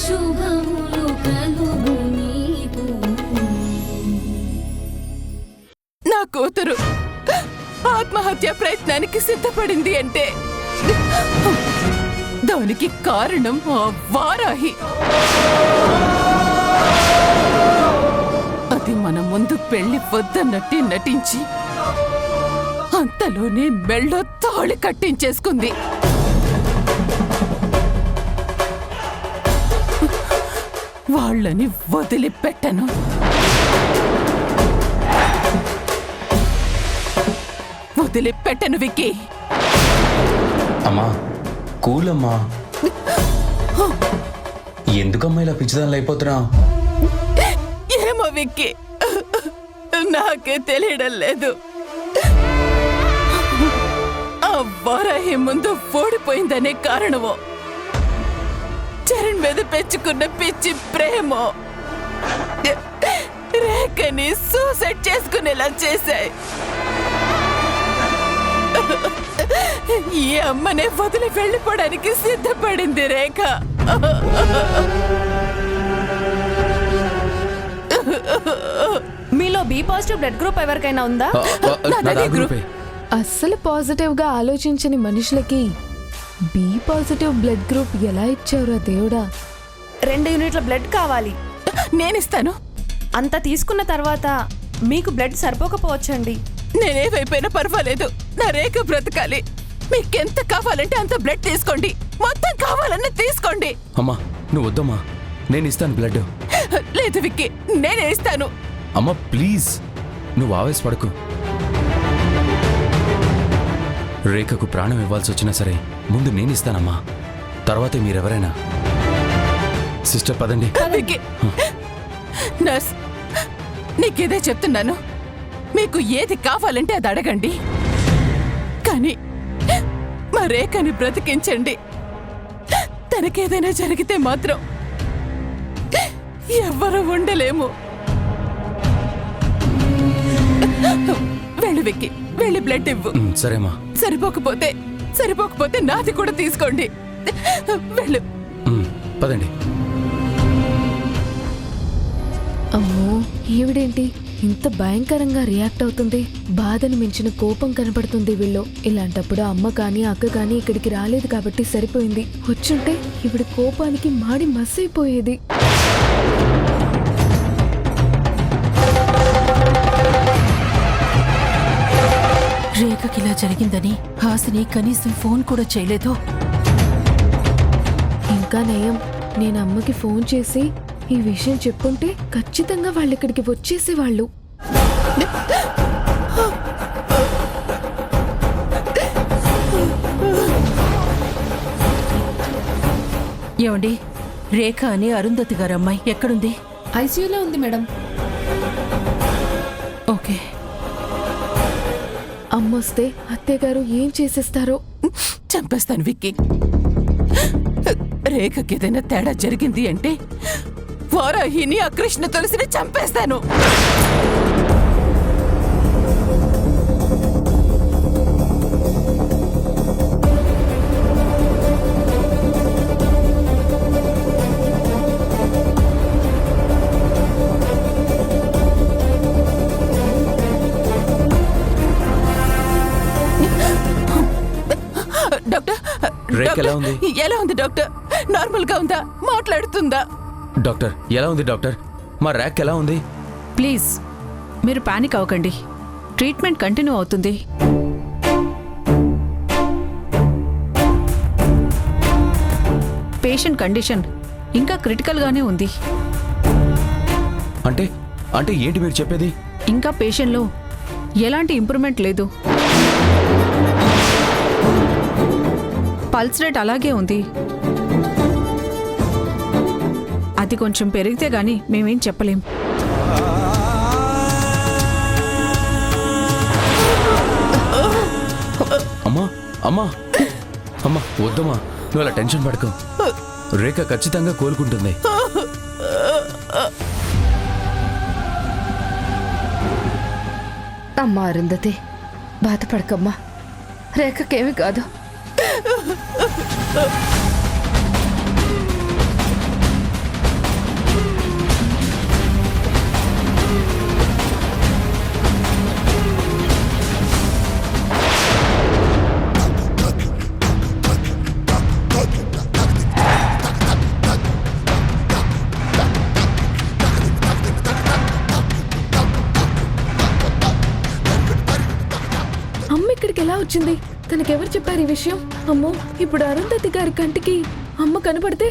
శుభములు కలుగు నీకు. నా కూతురు ఆత్మహత్య ప్రయత్నానికి సిద్ధపడింది అంటే దానికి కారణం ఆ వారాహి. అది మన ముందు పెళ్లి వద్దన్నట్టు నటించి అంతలోనే మెళ్ళో తాళి కట్టించేసుకుంది. వాళ్ళని వదిలిపెట్టను. వదిలిపెట్టను విక్కీ. అమ్మా కూలమ్మా, ఎందుకమ్మా ఇలా పిచ్చిదానిలో అయిపోతున్నావు? ఏమో విక్కీ, నాకే తెలియడం లేదు. ఆ వారాహి ముందు ఓడిపోయిందనే కారణమో, చరణ్ మీద పెంచుకున్న పిచ్చి ప్రేమో రేఖని సూసైడ్ చేసుకునేలా చేశాయి. ఈ అమ్మనే వదిలి వెళ్ళిపోవడానికి సిద్ధపడింది రేఖ. మీలో బి పాజిటివ్ బ్లడ్ గ్రూప్ ఎవరికైనా ఉందా? అస్సలు పాజిటివ్ గా ఆలోచించని మనుషులకి బి పాజిటివ్ బ్లడ్ గ్రూప్ ఎలా ఇచ్చావురా దేవుడా? 2 యూనిట్ల బ్లడ్ కావాలి. నేనిస్తాను. అంత తీసుకున్న తర్వాత మీకు బ్లడ్ సరిపోకపోవచ్చండి. నేనేవైపోయినా పర్వాలేదు, నా రేఖ బ్రతకాలి. మీకెంత కావాలంటే అంత బ్లడ్ తీసుకోండి, మొత్తం కావాలన్నా తీసుకోండి. అమ్మా నువ్వు వద్దమ్మా, నేను ఇస్తాను బ్లడ్. లేదు విక్కీ, నేనే ఇస్తాను. అమ్మా ప్లీజ్, నువ్వు ఆవేశపడకు. రేఖకు ప్రాణం ఇవ్వాల్సి వచ్చినా సరే ముందు నేను ఇస్తానమ్మా, తర్వాతే మీరెవరైనా. సిస్టర్ పదండి. విక్కీ, నర్స్ నీకేదే చెప్తున్నాను, మీకు ఏది కావాలంటే అది అడగండి, కానీ మా రేఖని బ్రతికించండి. తనకేదైనా జరిగితే మాత్రం ఎవ్వరూ ఉండలేము. వెళ్ళు విక్కీ, వెళ్ళి బ్లడ్ ఇవ్వు. సరేమ్మా. సరిపోకపోతే నాది కూడా తీసుకోండి. వెళ్ళు. పదండి. అమ్మో, ఈవిడేంటి ఇంత భయంకరంగా రియాక్ట్ అవుతుంది? బాధను మించిన కోపం కనపడుతుంది వీళ్ళు. ఇలాంటప్పుడు అమ్మ కానీ అక్క కానీ ఇక్కడికి రాలేదు కాబట్టి సరిపోయింది. వచ్చుంటే ఈవిడ కోపానికి మాడి మస్సైపోయేది. రేఖకిలా జరిగిందని హాసిని కనీసం ఫోన్ కూడా చేయలేదు. ఇంకా నయం, నేను అమ్మకి ఫోన్ చేసి ఈ విషయం చెప్పుంటే ఖచ్చితంగా వాళ్ళు ఇక్కడికి వచ్చేసేవాళ్ళు. ఏమండి, రేఖ అని అరుంధతి గారు అమ్మాయి ఎక్కడుంది? ఐసీయూలో ఉంది మేడం. ఓకే. అమ్మొస్తే అత్తయ్య గారు ఏం చేసేస్తారో. చంపేస్తాను విక్కీ. రేఖకి ఏదైనా తేడా జరిగింది అంటే వారాహిని ఆ కృష్ణ తులసిని చంపేస్తాను. ఎలా ఉంది డాక్టర్? నార్మల్ గా ఉందా? మాట్లాడుతుందా? డాక్టర్ ఎలా ఉంది డాక్టర్? మా ర్యాక్ ఎలా ఉంది? ప్లీజ్ మీరు పానిక్ అవ్వకండి, ట్రీట్మెంట్ కంటిన్యూ అవుతుంది. పేషెంట్ కండిషన్ ఇంకా క్రిటికల్ గానే ఉంది. అంటే అంటే ఏంటి మీరు చెప్పేది? ఇంకా పేషెంట్లో ఎలాంటి ఇంప్రూవ్మెంట్ లేదు. పల్స్ రేట్ అలాగే ఉంది. అది కొంచెం పెరిగితే గానీ మేమేం చెప్పలేం. అమ్మా అమ్మా అమ్మా వద్దమ్మా, నువ్వు అలా టెన్షన్ పడకు. రేఖ ఖచ్చితంగా కోలుకుంటుంది. అమ్మా అరుంధతి, బాధపడకమ్మా, రేఖకేమి కాదు. వచ్చింది? తనకెవరు చెప్పారు ఈ విషయం? అమ్మో, ఇప్పుడు అరుంధతి గారి కంటికి అమ్మ కనపడితే?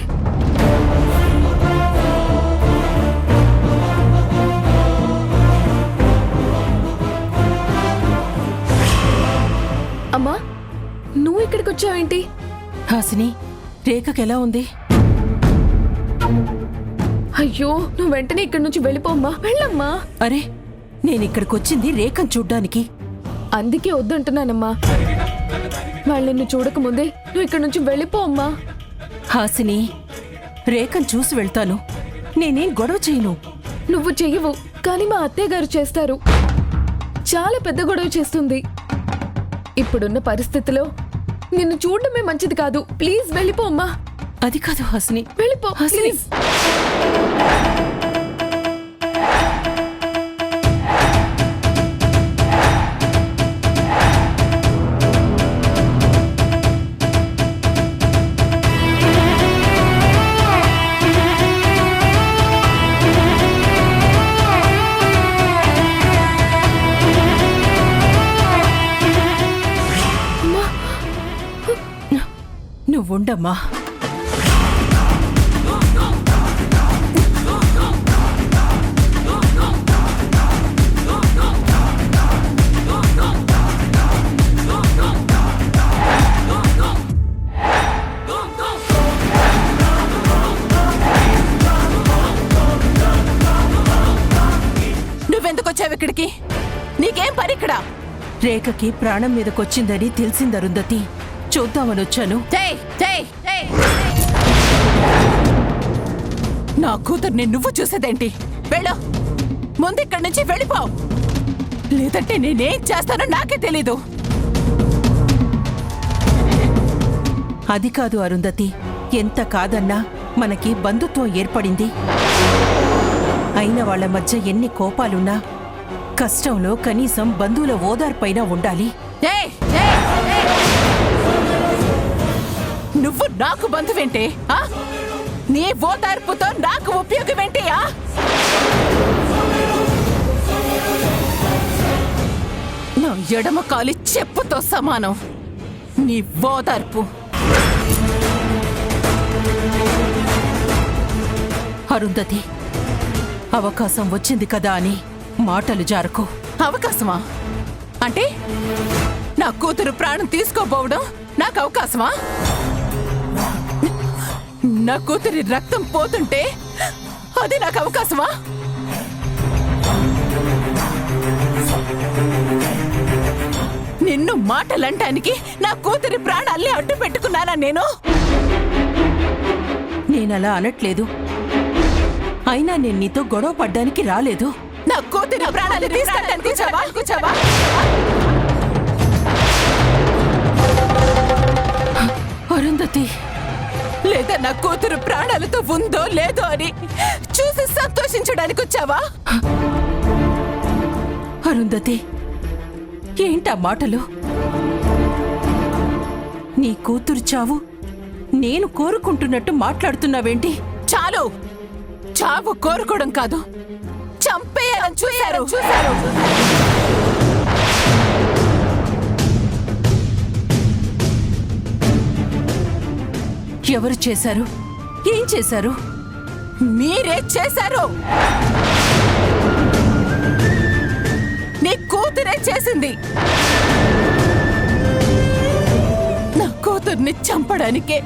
అమ్మా, నువ్వు ఇక్కడికి వచ్చావేంటి? హాసిని, రేఖకెలా ఉంది? అయ్యో, నువ్వు వెంటనే ఇక్కడి నుంచి వెళ్ళిపోమ్మా. వెళ్ళమ్మా. అరే, నేనిక్కడికొచ్చింది రేఖను చూడ్డానికి. అందుకే వద్దంటున్నానమ్మా. వాళ్ళు నిన్ను చూడకముందే నువ్వు ఇక్కడి నుంచి వెళ్ళిపోమ్మా. హాసిని, రేఖను చూసి వెళ్తాను. నేనేం గొడవ చేయను. నువ్వు చెయ్యవు, కానీ మా అత్తయ్య గారు చేస్తారు. చాలా పెద్ద గొడవ చేస్తుంది. ఇప్పుడున్న పరిస్థితిలో నిన్ను చూడడమే మంచిది కాదు. ప్లీజ్ వెళ్ళిపో అమ్మా. అది కాదు హాసిని, వెళ్ళిపో హాసిని. ప్లీజ్. నువ్వుండమ్మా. నువ్వెందుకు వచ్చావు ఇక్కడికి? నీకేం పని ఇక్కడ? రేఖకి ప్రాణం మీదకొచ్చిందని తెలిసింది అరుంధతి. చూద్దామని వచ్చాను. నా కూతుర్ని నువ్వు చూసేదేంటి? వెళ్ళు, ముందు ఇక్కడి నుంచి వెళ్ళిపో, లేదంటే నేనేం చేస్తానో నాకే తెలీదు. అది కాదు అరుంధతి, ఎంత కాదన్నా మనకి బంధుత్వం ఏర్పడింది. అయిన వాళ్ళ మధ్య ఎన్ని కోపాలున్నా కష్టంలో కనీసం బంధువుల ఓదార్పైనా ఉండాలి. ఏయ్, నువ్వు నాకు బంధువేంటి? నీ ఓదార్పుతో నాకు ఉపయోగమేంటి? నా ఎడమ కాలి చెప్పుతో సమానం నీ ఓదార్పు. అరుంధతి, అవకాశం వచ్చింది కదా అని మాటలు జారకు. అవకాశమా? అంటే నా కూతురు ప్రాణం తీసుకోబోవడం నాకు అవకాశమా? నా కూతురి రక్తం పోతుంటే అది నాకు అవకాశమా? నిన్ను మాటలంటానికి నా కూతురి ప్రాణాల్ని అడ్డు పెట్టుకున్నానా నేను? నేనలా అనట్లేదు. అయినా నేను నీతో గొడవ పడ్డానికి రాలేదు. నా కూతురి ప్రాణాలు తీసుకోవడానికి వచ్చావా? అరుంధతి, లేదా నా కూతురు ప్రాణాలతో ఉందో లేదో అని చూసి సంతోషించడానికి వచ్చావా? అరుంధతి, ఏంటా మాటలు? నీ కూతురు చావు నేను కోరుకుంటున్నట్టు మాట్లాడుతున్నావేంటి? చాలు, చావు కోరుకోవడం కాదు, చంపేయాలని చూశారు. ఎవరు చేశారు? ఏం చేశారు? మీరే చేశారు. నీ కూతురే చేసింది. నా కూతుర్ని చంపడానికే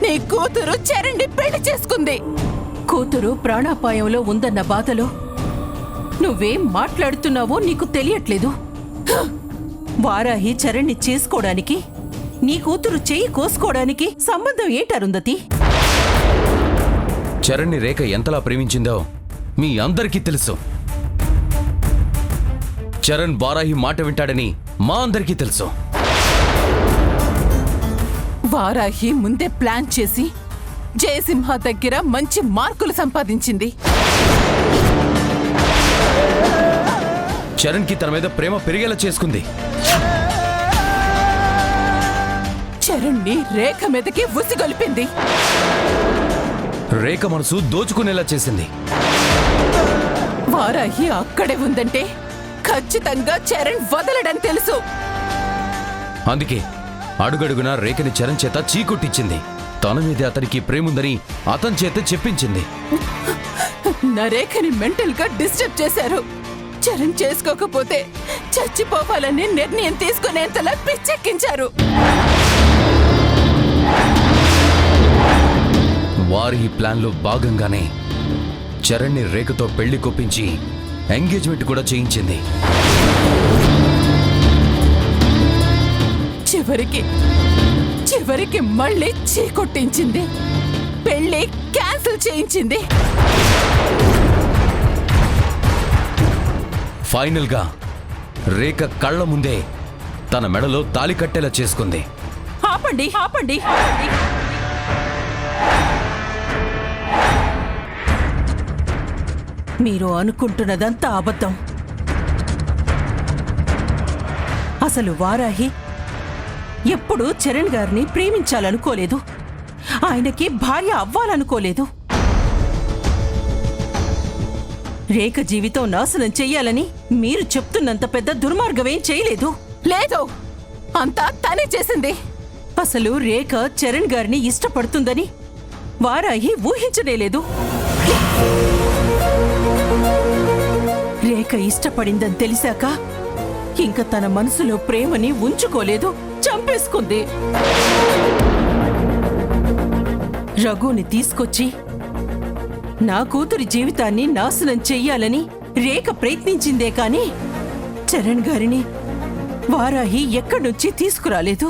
నీ కూతురు చరణ్ని పెళ్లి చేసుకుంది. కూతురు ప్రాణాపాయంలో ఉందన్న బాధలో నువ్వేం మాట్లాడుతున్నావో నీకు తెలియట్లేదు. వారాహి చరణ్ని చేసుకోవడానికి నీ కూతురు చెయ్యి కోసుకోవడానికి సంబంధం ఏంటరుంధతి? చరణ్ని రేఖ ఎంతలా ప్రేమించిందో మీ అందరికీ తెలుసు. చరణ్ వారాహి మాట వింటాడని మా అందరికీ తెలుసు. వారాహి ముందే ప్లాన్ చేసి జయసింహ దగ్గర మంచి మార్కులు సంపాదించింది. చరణ్కి తన మీద ప్రేమ పెరిగేలా చేసుకుంది. చరణ్ని రేఖ మీదకి ఉసిగొల్పింది. రేఖ మనసు దోచుకునేలా చేసింది. వారాహి అక్కడే ఉందంటే ఖచ్చితంగా చరణ్ వదలడని తెలుసు. అందుకే అడుగడుగునా రేఖని చరణ్ చేత చీకొట్టించింది. తన మీదే అతనికి ప్రేముందని అతని చేత చెప్పించింది. నా రేఖని మెంటల్ గా డిస్టర్బ్ చేశారు. చరణ్ చేసుకోకపోతే చచ్చిపోవాలని నిర్ణయం తీసుకునేంతలా పిచ్చెక్కించారు. వారి ఈ ప్లాన్లో భాగంగానే చరణ్ని రేఖతో పెళ్లి కొప్పించి ఎంగేజ్మెంట్ కూడా చేయించింది. చివరికి మళ్ళీ చీకొట్టించింది. పెళ్లి క్యాన్సిల్ చేయించింది. ఫైనల్ గా రేఖ కళ్ళ ముందే తన మెడలో తాళి కట్టేలా చేసుకుంది. ఆపండి. మీరు అనుకుంటున్నదంతా అబద్ధం. అసలు వారాహి ఎప్పుడూ చరణ్ గారిని ప్రేమించాలనుకోలేదు. ఆయనకి భార్య అవ్వాలనుకోలేదు. రేఖ జీవితం నాశనం చెయ్యాలని మీరు చెప్తున్నంత పెద్ద దుర్మార్గమేం చేయలేదు. లేదు, అంతా తనే చేసింది. అసలు రేఖ చరణ్ గారిని ఇష్టపడుతుందని వారాహి ఊహించనేలేదు. రేఖ ఇష్టపడిందని తెలిసాక ఇంక తన మనసులో ప్రేమని ఉంచుకోలేదు, చంపేసుకుంది. రఘుని తీసుకొచ్చి నా కూతురి జీవితాన్ని నాశనం చెయ్యాలని రేఖ ప్రయత్నించిందే కాని చరణ్ గారిని వారాహి ఎక్కడి నుంచి తీసుకురాలేదు.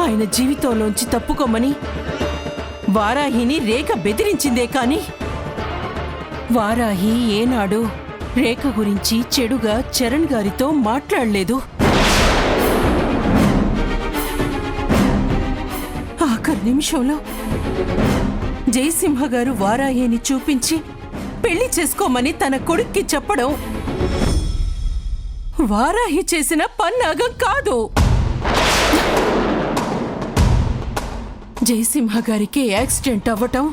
ఆయన జీవితంలోంచి తప్పుకోమని వారాహిని రేఖ బెదిరించిందే కాని వారాహి ఏనాడు రేఖ గురించి చెడుగా చరణ్ గారితో మాట్లాడలేదు. ఆఖరి నిమిషంలో జయసింహ గారు వారాహిని చూపించి పెళ్లి చేసుకోమని తన కొడుక్కి చెప్పడం వారాహి చేసిన పన్నాగం కాదు. జయసింహ గారికి యాక్సిడెంట్ అవ్వటం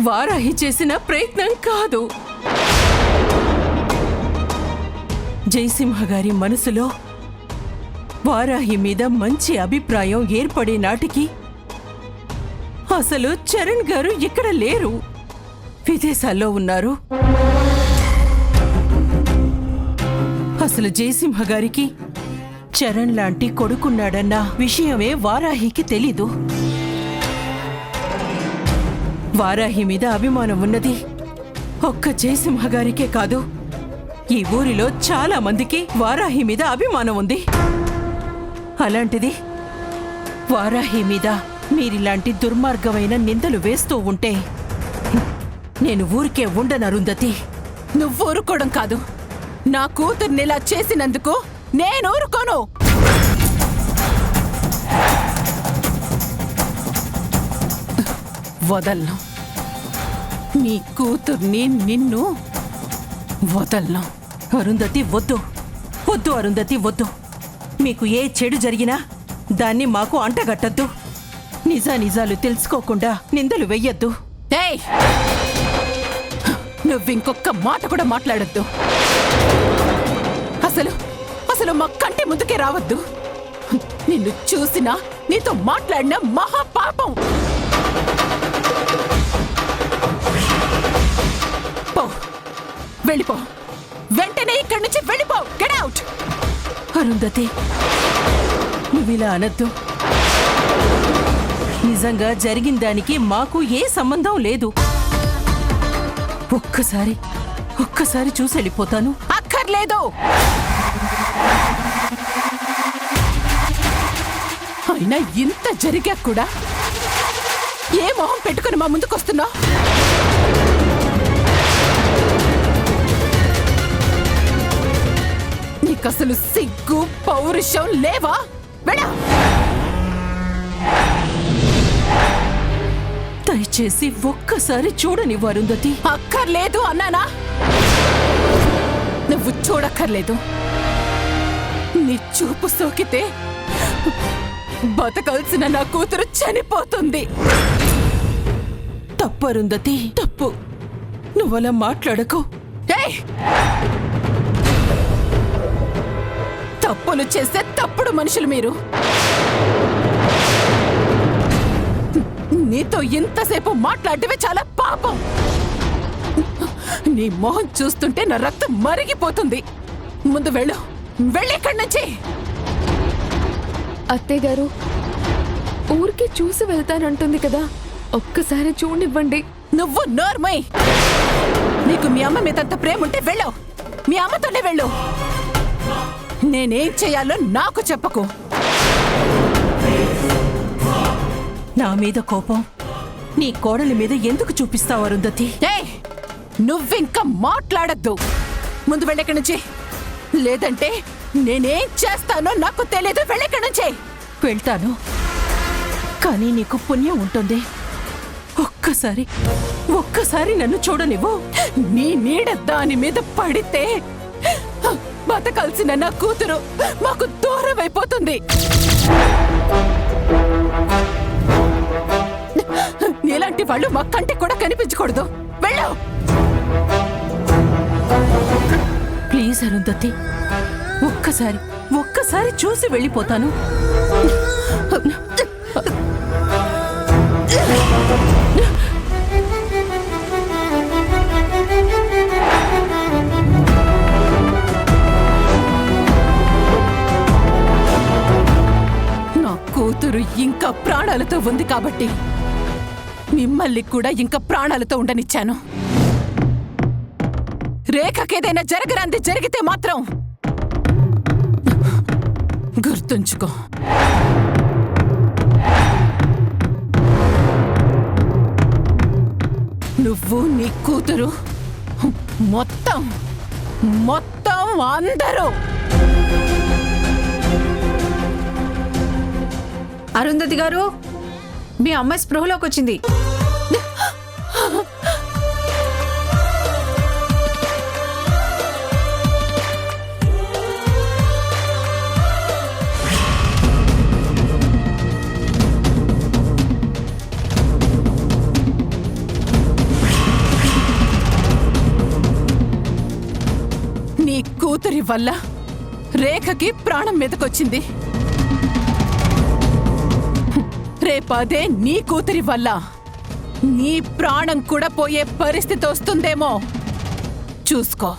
వారాహి చేసిన ప్రయత్నం కాదు. జయసింహ గారి మనసులో వారాహి మీద మంచి అభిప్రాయం ఏర్పడే నాటికి అసలు చరణ్ గారు ఇక్కడ లేరు, విదేశాల్లో ఉన్నారు. అసలు జయసింహ గారికి చరణ్ లాంటి కొడుకున్నాడన్న విషయమే వారాహికి తెలీదు. వారాహి మీద అభిమానం ఉన్నది ఒక్క జయసింహ గారికే కాదు, ఈ ఊరిలో చాలా మందికి వారాహి మీద అభిమానం ఉంది. అలాంటిది వారాహి మీద మీరిలాంటి దుర్మార్గమైన నిందలు వేస్తూ ఉంటే నేను ఊరికే ఉండను అరుంధతి. నువ్వు ఊరుకోవడం కాదు, నా కూతుర్నిలా చేసినందుకు నేను ఊరుకోను. వదలను, నీ కూతుర్ని నిన్ను వదలను. అరుంధతి వద్దు, వద్దు అరుంధతి వద్దు. మీకు ఏ చెడు జరిగినా దాన్ని మాకు అంటగట్టద్దు. నిజానిజాలు తెలుసుకోకుండా నిందలు వెయ్యొద్దు. ఏయ్, నువ్వింకొక్క మాట కూడా మాట్లాడొద్దు. అసలు మా కంటి ముందుకే రావద్దు. నిన్ను చూసినా నీతో మాట్లాడిన మహాపాపం. పో, వెళ్ళిపో, వెంటనే ఇక్కడి నుంచి వెళ్ళిపో. Get out. అరుంధతి, నువ్విలా అనద్దు. నిజంగా జరిగిన దానికి మాకు ఏ సంబంధం లేదు. ఒక్కసారి చూసి వెళ్ళిపోతాను. అక్కర్లేదు. అయినా ఇంత జరిగా కూడా ఏ మొహం పెట్టుకుని మా ముందుకొస్తున్నా? నీకసలు సిగ్గు పౌరుషం లేవా? వెళ్ళా. దయచేసి ఒక్కసారి చూడనివ్వు అరుంధతి. అక్కర్లేదు అన్నానా? నువ్వు చూడక్కర్లేదు. నీ చూపు సోకితే బతకాల్సిన నా కూతురు చనిపోతుంది. తప్పు అరుంధతి, తప్పు. నువ్వలా మాట్లాడకు. తప్పులు చేస్తే తప్పుడు మనుషులు మీరు. నీతో ఇంతసేపు మాట్లాడటమే చాలా పాపం. నీ మొహం చూస్తుంటే నా రక్తం మరిగిపోతుంది. ముందు వెళ్ళు, వెళ్ళిక్కడి నుంచి. అత్తయ్య గారు ఊరికి చూసి వెళ్తానంటుంది కదా, ఒక్కసారి చూడనివ్వండి. నువ్వు నోర్మై. నీకు మీ అమ్మ మీదంత ప్రేమ ఉంటే వెళ్ళు, మీ అమ్మతోనే వెళ్ళు. నేనేం చేయాలో నాకు చెప్పకు. నా మీద కోపం నీ కోడలి మీద ఎందుకు చూపిస్తావు అరుంధతి? ఏయ్, నువ్వింకా మాట్లాడద్దు. ముందు వెళ్ళిక్కడి నుంచి, లేదంటే నేనేం చేస్తానో నాకు తెలియదు. వెళ్ళిక్కడి నుంచి. వెళ్తాను, కానీ నీకు పుణ్యం ఉంటుంది. ఒక్కసారి నన్ను చూడనివ్వు. నీ నీడ దాని మీద పడితే బతకాల్సిన నా కూతురు మాకు దూరం అయిపోతుంది. నీలాంటి వాళ్ళు మా కంటికి కూడా కనిపించకూడదు. వెళ్ళు. ప్లీజ్ అరుంధతి, ఒక్కసారి చూసి వెళ్ళిపోతాను. నా కూతురు ఇంకా ప్రాణాలతో ఉంది కాబట్టి మిమ్మల్ని కూడా ఇంకా ప్రాణాలతో ఉండనిచ్చాను. రేఖకేదైనా జరగరాంది జరిగితే మాత్రం గుర్తుంచుకో. నువ్వు నీ కూతురు మొత్తం అందరూ. అరుంధతి గారు, మీ అమ్మాయి స్పృహలోకి వచ్చింది. నీ కూతురి వల్ల రేఖకి ప్రాణం మీదకొచ్చింది. రేపదే నీ కూతురి వల్ల నీ ప్రాణం కూడా పోయే పరిస్థితి వస్తుందేమో చూసుకో.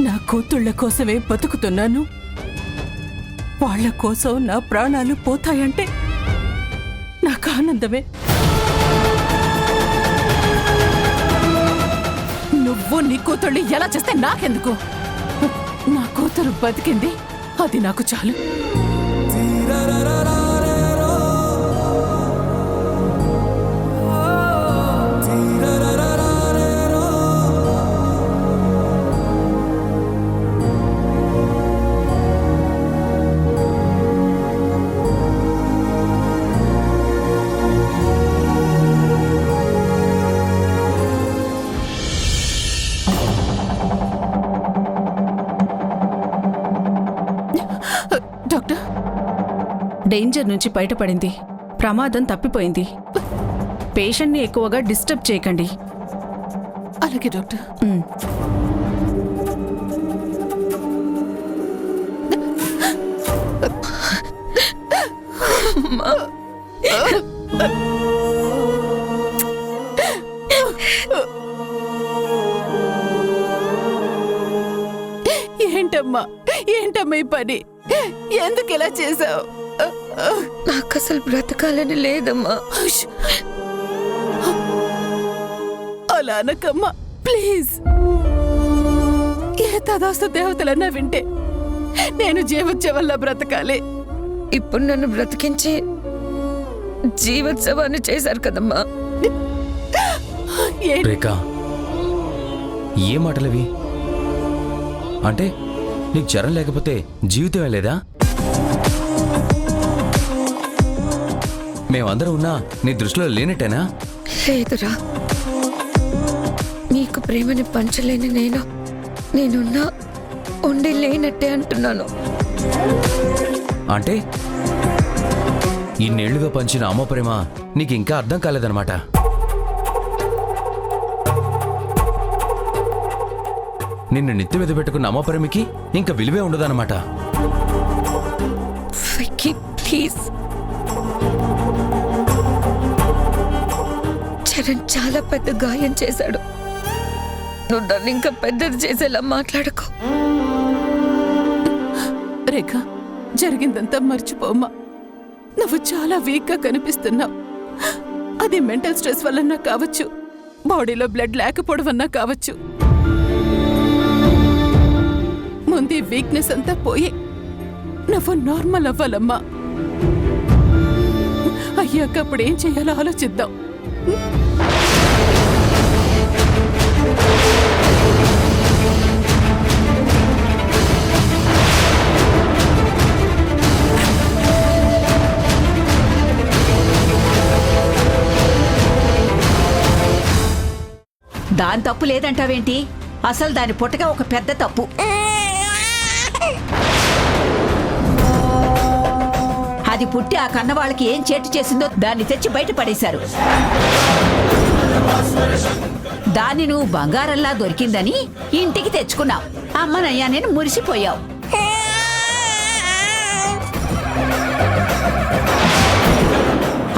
నా కూతుళ్ళ కోసమే బతుకుతున్నాను. వాళ్ళ కోసం నా ప్రాణాలు పోతాయంటే నాకు ఆనందమే. నువ్వు నీ కూతుళ్ళు ఎలా చేస్తే నాకెందుకు? నా కూతురు బతికింది, అది నాకు చాలు. డాక్టర్, డేంజర్ నుంచి బయటపడింది. ప్రమాదం తప్పిపోయింది. పేషెంట్ని ఎక్కువగా డిస్టర్బ్ చేయకండి. అలాగే డాక్టర్. ఏంటమ్మా ఈ పని? ఎందుకు ఇలా చేసావు? నాకు అసలు బ్రతకాలని లేదమ్మా. అలా అనకమ్మా ప్లీజ్. ఏ తదాస్తు దేవతలన్నా వింటే నేను జీవోత్సవంలా బ్రతకాలి. ఇప్పుడు నన్ను బ్రతికించి జీవోత్సవాన్ని చేశారు కదమ్మా. రేఖ, ఏ మాటలవి? అంటే నీకు జ్వరం లేకపోతే జీవితమే లేదా? మేమందరం ఉన్నా నీ దృష్టిలో లేనట్టేనా? లేదురా, నీకు ప్రేమని పంచలేని నేనున్నా ఉండి లేనట్టే అంటున్నాను. అంటే ఇన్నేళ్లుగా పంచిన అమ్మ ప్రేమ నీకు ఇంకా అర్థం కాలేదన్నమాట. నిన్ను నెత్తి మీద పెట్టుకున్న అమ్మ ప్రేమికి ఇంకా విలువే ఉండదన్నమాట. విక్కీ ప్లీజ్. చరణ్ చాలా పెద్ద గాయం చేశాడు. నువ్వు దాన్ని ఇంకా పెద్దది చేసేలా మాట్లాడుకో. రేఖ, జరిగిందంతా మర్చిపోమ్మా. నువ్వు చాలా వీక్గా కనిపిస్తున్నావు. అది మెంటల్ స్ట్రెస్ వల్లన్నా కావచ్చు, బాడీలో బ్లడ్ లేకపోవడం వన్నా కావచ్చు. ముందు వీక్నెస్ అంతా పోయి నువ్వు నార్మల్ అవ్వాలమ్మా. అయ్యాక అప్పుడు ఏం చేయాలో ఆలోచిద్దాం. దాని తప్పు లేదంటావేంటి? అసలు దాని పుట్టగా ఒక పెద్ద తప్పు. అది పుట్టి ఆ కన్నవాళ్ళకి ఏం చేటు చేసిందో దాన్ని తెచ్చి బయట పడేశారు. దాన్ని నువ్వు బంగారంలా దొరికిందని ఇంటికి తెచ్చుకున్నావు. అమ్మనయ్యా నేను మురిసిపోయావు.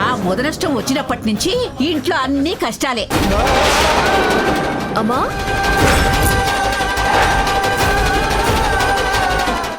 ఆ ముదనష్టం వచ్చినప్పటి నుంచి ఇంట్లో అన్నీ కష్టాలే. అమ్మా